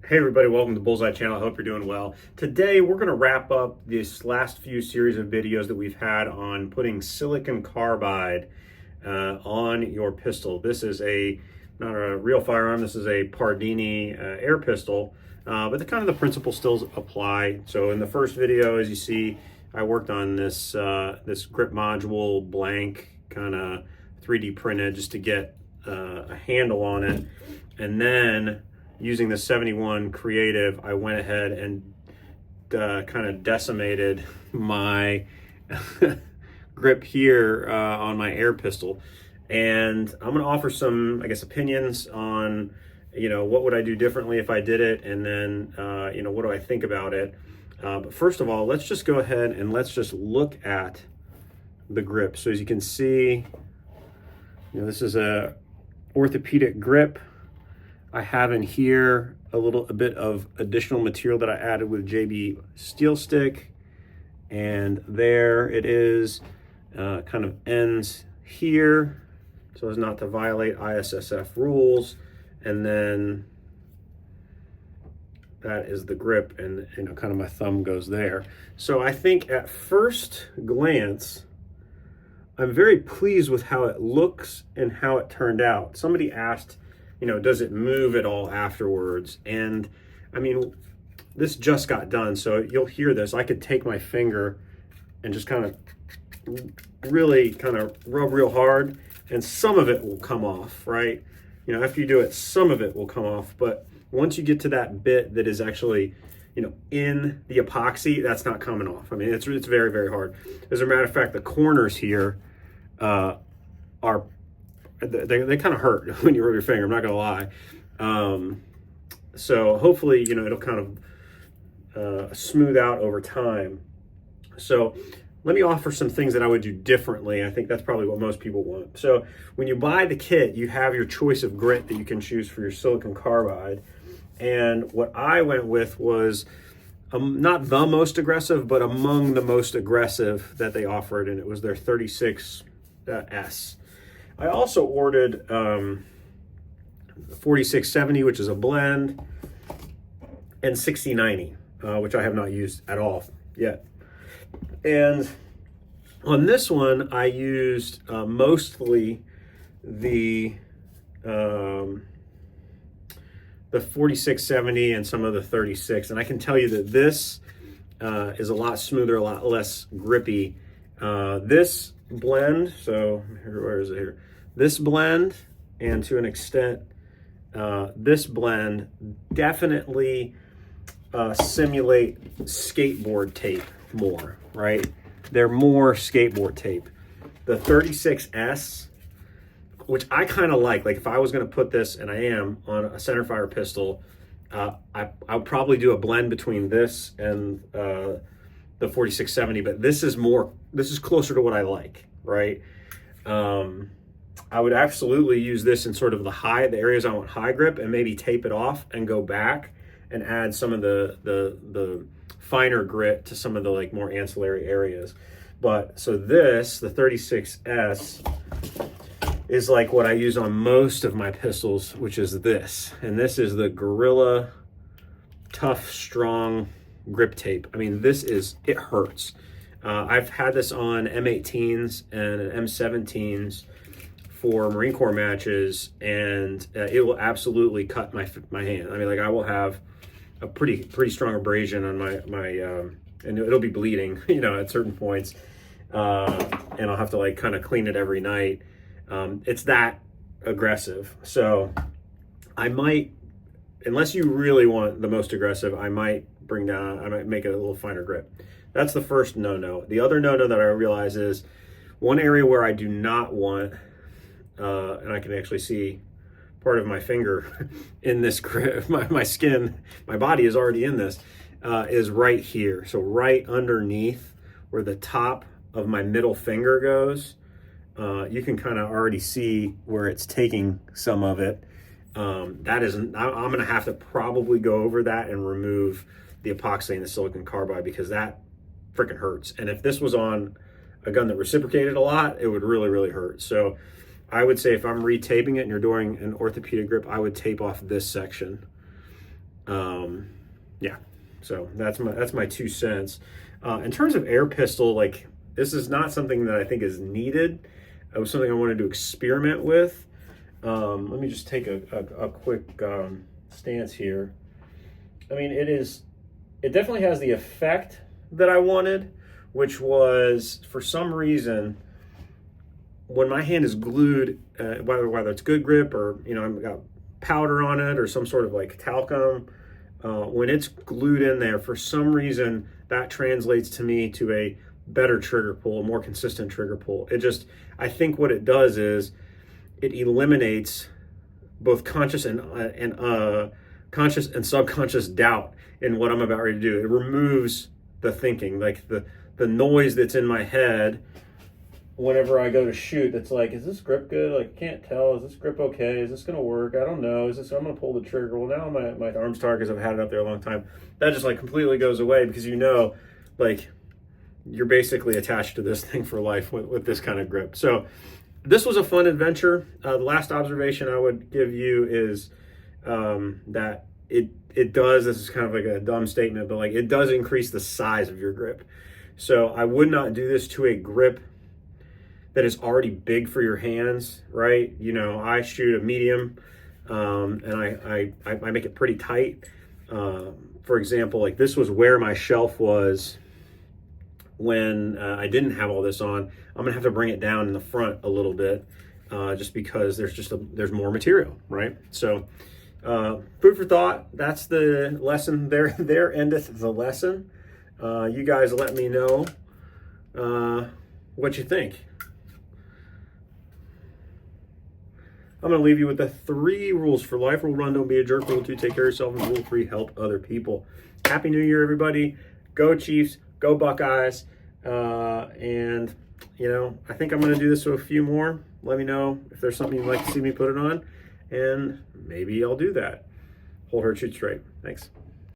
Hey everybody, welcome to the Bullseye channel. I hope you're doing well. Today we're going to wrap up this last few series of videos that we've had on putting silicon carbide on your pistol. This is not a real firearm, this is a Pardini air pistol, but the kind of the principles still apply. So in the first video, as you see, I worked on this grip module blank, kind of 3D printed just to get a handle on it. And then using the 71 Creative, I went ahead and kind of decimated my grip here on my air pistol. And I'm gonna offer some, I guess, opinions on, what would I do differently if I did it? And then, what do I think about it? But first of all, let's just go ahead and let's just look at the grip. So as you can see, this is a orthopedic grip. I have in here a bit of additional material that I added with JB Steel Stick, and there it is, kind of ends here so as not to violate ISSF rules, and then that is the grip, and kind of my thumb goes there. So I think at first glance I'm very pleased with how it looks and how it turned out. Somebody asked, does it move at all afterwards? And I mean, this just got done, so you'll hear this. I could take my finger and just kind of really kind of rub real hard, and some of it will come off, right? After you do it, some of it will come off, but once you get to that bit that is actually, in the epoxy, that's not coming off. I mean, it's very, very hard. As a matter of fact, the corners here they kind of hurt when you rub your finger, I'm not gonna lie. So hopefully, it'll kind of smooth out over time. So let me offer some things that I would do differently. I think that's probably what most people want. So when you buy the kit, you have your choice of grit that you can choose for your silicon carbide. And what I went with was not the most aggressive, but among the most aggressive that they offered, and it was their 36S. I also ordered 4670, which is a blend, and 6090, which I have not used at all yet. And on this one, I used mostly the 4670 and some of the 36. And I can tell you that this is a lot smoother, a lot less grippy. This blend, so where is it here? This blend, and to an extent, this blend definitely simulate skateboard tape more, right? They're more skateboard tape. The 36S, which I kind of like if I was going to put this, and I am, on a centerfire pistol, I'll probably do a blend between this and the 4670, but this is closer to what I like, right? I would absolutely use this in sort of the areas I want high grip, and maybe tape it off and go back and add some of the finer grit to some of the more ancillary areas. But so this, the 36S, is like what I use on most of my pistols, which is this. And this is the Gorilla Tough Strong grip tape. I mean, it hurts. I've had this on M18s and M17s for Marine Corps matches, and it will absolutely cut my hand. I mean, I will have a pretty strong abrasion on my and it'll be bleeding, at certain points, and I'll have to kind of clean it every night. It's that aggressive. So I might, unless you really want the most aggressive, I might make it a little finer grip. That's the first no-no. The other no-no that I realize is one area where I do not want, and I can actually see part of my finger in this grip, my skin, my body is already in this, is right here. So right underneath where the top of my middle finger goes, you can kind of already see where it's taking some of it. I'm gonna have to probably go over that and remove the epoxy and the silicon carbide, because that freaking hurts. And if this was on a gun that reciprocated a lot, it would really, really hurt. So I would say if I'm retaping it and you're doing an orthopedic grip, I would tape off this section. Yeah, so that's my 2 cents. In terms of air pistol, like this is not something that I think is needed. It was something I wanted to experiment with. Let me just take a quick stance here. I mean, it definitely has the effect that I wanted, which was, for some reason, when my hand is glued, whether it's good grip or, you know, I've got powder on it or some sort of like talcum, when it's glued in there, for some reason, that translates to me to a better trigger pull, a more consistent trigger pull. I think what it does is it eliminates both conscious and subconscious doubt in what I'm about ready to do. It removes the thinking, like the noise that's in my head whenever I go to shoot. That's like, is this grip good? Like, I can't tell. Is this grip okay? Is this going to work? I don't know. I'm going to pull the trigger. Well, now my arm's tired because I've had it up there a long time. That just like completely goes away, because you know, like, you're basically attached to this thing for life with this kind of grip. So this was a fun adventure. The last observation I would give you is that it does, this is kind of like a dumb statement, but like it does increase the size of your grip. So I would not do this to a grip that is already big for your hands, right? You know, I shoot a medium, and I make it pretty tight. For example, like this was where my shelf was when I didn't have all this on. I'm gonna have to bring it down in the front a little bit, just because there's more material, right? So food for thought. That's the lesson. There endeth the lesson. You guys let me know what you think. I'm going to leave you with the 3 rules for life. Rule 1, don't be a jerk. Rule 2, take care of yourself. And rule 3, help other people. Happy New Year, everybody. Go Chiefs. Go Buckeyes. And, you know, I think I'm going to do this with a few more. Let me know if there's something you'd like to see me put it on, and maybe I'll do that. Hold her, shoot straight. Thanks.